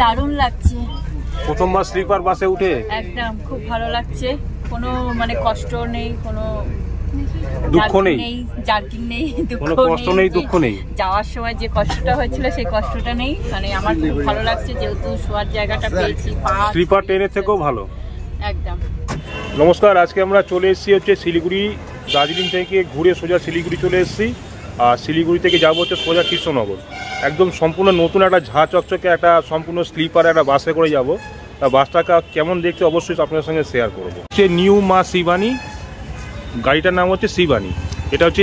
দারুণ লাগছে। প্রথমবার স্লিপার বাসে উঠে একদম খুব ভালো লাগছে। কোনো মানে কষ্ট নেই, কোনো দুঃখ নেই, জার্কিং নেই, কোনো কষ্ট নেই, দুঃখ নেই। যাওয়ার সময় যে কষ্টটা হয়েছিল সেই কষ্টটা নেই। মানে আমার খুব ভালো লাগছে যেহেতু শোয়ার জায়গাটা পেয়েছি। স্লিপার ট্রেনের থেকেও ভালো। একদম। নমস্কার, আজকে আমরা চলে এসেছি হচ্ছে শিলিগুড়ি। দার্জিলিং থেকে ঘুরে সোজা শিলিগুড়ি চলে এসেছি। আর শিলিগুড়ি থেকে যাবো হচ্ছে সোজা কৃষ্ণনগর। একদম সম্পূর্ণ নতুন একটা ঝাঁ চকচকে একটা সম্পূর্ণ স্লিপার একটা বাসে করে যাব। তা বাসটাকে কেমন দেখতে অবশ্যই আপনাদের সঙ্গে শেয়ার করবো। হচ্ছে নিউ মা শিবানী, গাড়িটার নাম হচ্ছে শিবানী। এটা হচ্ছে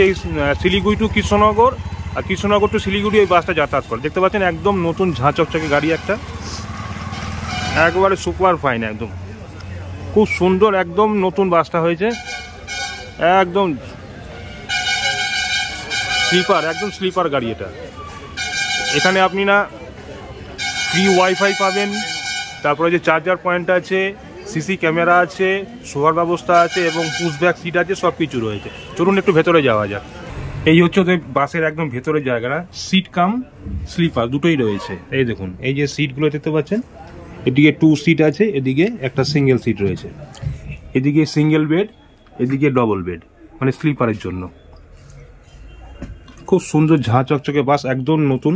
শিলিগুড়ি টু কৃষ্ণনগর, আর কৃষ্ণনগর টু শিলিগুড়ি এই বাসটা যাতায়াত করে। দেখতে পাচ্ছেন একদম নতুন ঝাঁ চকচকে গাড়ি একটা, একবারে সুপার ফাইন, একদম খুব সুন্দর, একদম নতুন বাসটা হয়েছে। একদম স্লিপার, একদম স্লিপার গাড়ি এটা। এখানে আপনি না ফ্রি ওয়াইফাই পাবেন, তারপরে যে চার্জার পয়েন্ট আছে, সিসি ক্যামেরা আছে, শোয়ার ব্যবস্থা আছে এবং পুশব্যাক সিট আছে, সব কিছু রয়েছে। চলুন একটু ভেতরে যাওয়া যাক। এই হচ্ছে ওদের বাসের একদম ভেতরের জায়গাটা। সিট কাম স্লিপার দুটোই রয়েছে। এই দেখুন, এই যে সিটগুলো দেখতে পাচ্ছেন, এদিকে 2 সিট আছে, এদিকে একটা সিঙ্গেল সিট রয়েছে। এদিকে সিঙ্গেল বেড, এদিকে ডবল বেড, মানে স্লিপারের জন্য। খুব সুন্দর ঝাঁ চকচকে বাস, একদম নতুন।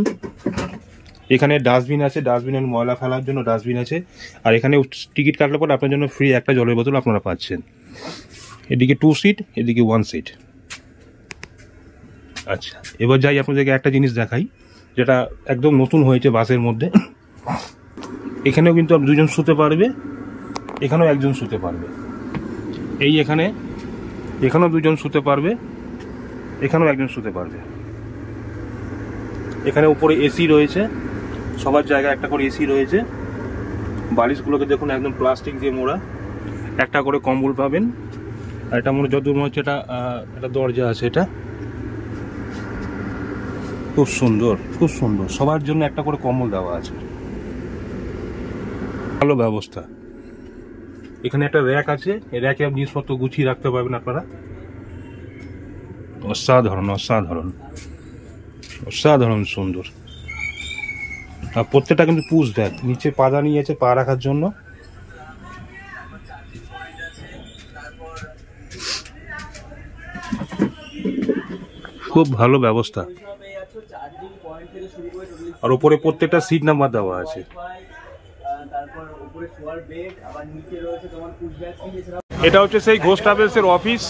এখানে ডাস্টবিন আছে, ডাস্টবিনের ময়লা ফেলার জন্য ডাস্টবিন আছে। আর এখানে টিকিট কাটলে পরে আপনার জন্য ফ্রি একটা জলের বোতল আপনারা পাচ্ছেন। এদিকে 2 সিট, এদিকে 1 সিট। আচ্ছা, এবার যাই আপনাদেরকে একটা জিনিস দেখাই যেটা একদম নতুন হয়েছে বাসের মধ্যে। এখানেও কিন্তু দুজন শুতে পারবে, এখানেও একজন শুতে পারবে। এই এখানেও দুজন শুতে পারবে, এখানেও একজন শুতে পারবে। এখানে উপরে এসি রয়েছে, সবার জায়গায় একটা করে এসি রয়েছে। বালিশগুলোকে দেখুন একদম প্লাস্টিক দিয়ে মোড়া। একটা করে কম্বল পাবেন। আর এটা যত মনে হচ্ছে এটা দরজা আছে। এটা খুব সুন্দর, খুব সুন্দর। সবার জন্য একটা করে কম্বল দেওয়া আছে, ভালো ব্যবস্থা। এখানে একটা র্যাক আছে, এই র্যাকে জিনিসপত্র গুছিয়ে রাখতে পারবেন আপনারা। অসাধারণ, অসাধারণ, অসাধারণ সুন্দর। আর প্রত্যেকটা কিন্তু পুশ ব্যাগ, নিচে পাদা নিয়েছে পা রাখার জন্য। খুব ভালো ব্যবস্থা। আর উপরে প্রত্যেকটা সিট নাম্বার দেওয়া আছে। এটা হচ্ছে সেই ঘোষ ট্রাভেলসের অফিস।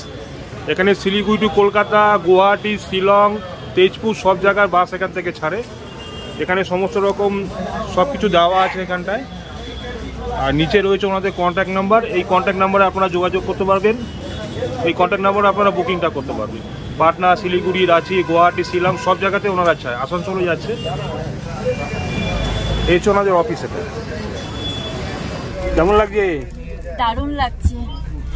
এখানে শিলিগুড়ি টু কলকাতা, গুয়াহাটি, শিলং, তেজপুর সব জায়গার বাস এখান থেকে ছাড়ে। এখানে সমস্ত রকম সব কিছু দেওয়া আছে এখানটায়। আর নিচে রয়েছে ওনাদের কন্ট্যাক্ট নাম্বার। এই কন্ট্যাক্ট নাম্বারে আপনারা যোগাযোগ করতে পারবেন। এই কন্ট্যাক্ট নাম্বারে আপনারা বুকিংটা করতে পারবেন। পাটনা, শিলিগুড়ি, রাঁচি, গুয়াহাটি, শিলং সব জায়গাতে ওনারা চায়। আসানসোলও যাচ্ছে। এই হচ্ছে ওনাদের অফিস। এটা কেমন লাগছে? দারুণ লাগছে।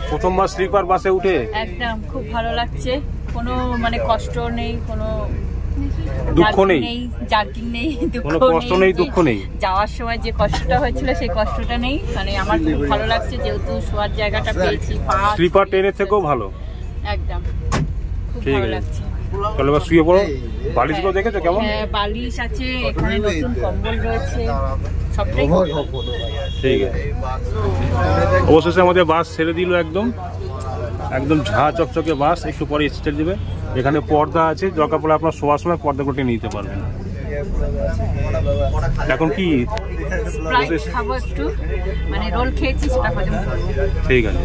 প্রথমবার স্লিপার বাসে উঠে একদম খুব ভালো লাগছে। কোনো মানে কষ্ট নেই, কোনো দুঃখ নেই, জার্কিং নেই, কোনো কষ্ট নেই, দুঃখ নেই। যাওয়ার সময় যে কষ্টটা হয়েছিল সেই কষ্টটা নেই। মানে আমার খুব ভালো লাগছে যেহেতু শোয়ার জায়গাটা পেয়েছি। স্লিপার ট্রেনের থেকেও ভালো। একদম খুব ভালো লাগছে। চলো এবার শুয়ে পড়ো। বালিশগুলো দেখেছো কেমন? হ্যাঁ, বালিশ আছে, এখানে নতুন কম্বল রয়েছে, সবটাই ঠিক আছে। অবশেষে আমাদের বাস ছেড়ে দিল। একদম একদম ঝাঁ চকচকে বাস। একটু পরে স্টেট দেবে। এখানে পর্দা আছে, দরকার পড়লে আপনার শোয়ার সময় পর্দা করে নিতে পারবেন। এখন কি খাবো একটু, মানে রোল খেয়েছি, সেটা হজম করবো। ঠিক আছে।